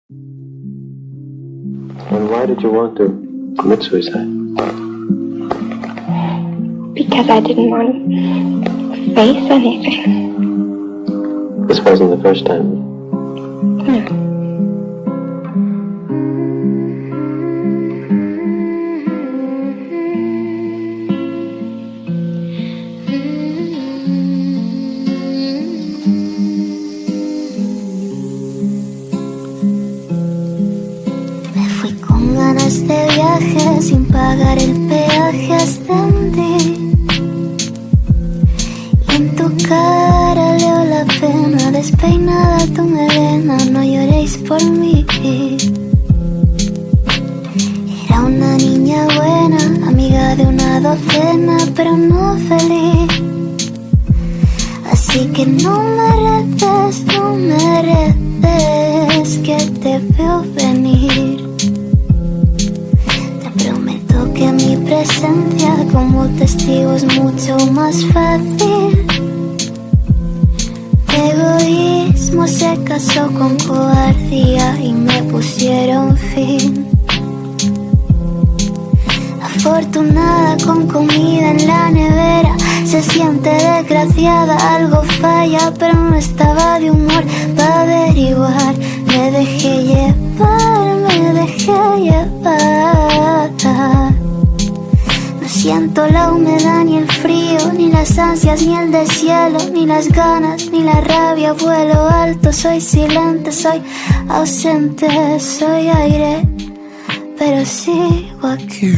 And why did you want to commit suicide? Because I didn't want to face anything. This wasn't the first time. No. De viaje sin pagar el peaje ascendí y en tu cara leo la pena despeinada tu melena, no lloréis por mí. Era una niña buena, amiga de una docena, pero no feliz. Así que no me retes, que te veo venir. Que mi presencia como testigo es mucho más fácil. Egoísmo se casó con cobardía y me pusieron fin. Afortunada con comida en la nevera, se siente desgraciada, algo falla, pero no estaba de humor para averiguar. Me dejé llevar. No siento la humedad ni el frío, ni las ansias ni el deshielo, ni las ganas ni la rabia. Vuelo alto, soy silente, soy ausente, soy aire, pero sigo aquí.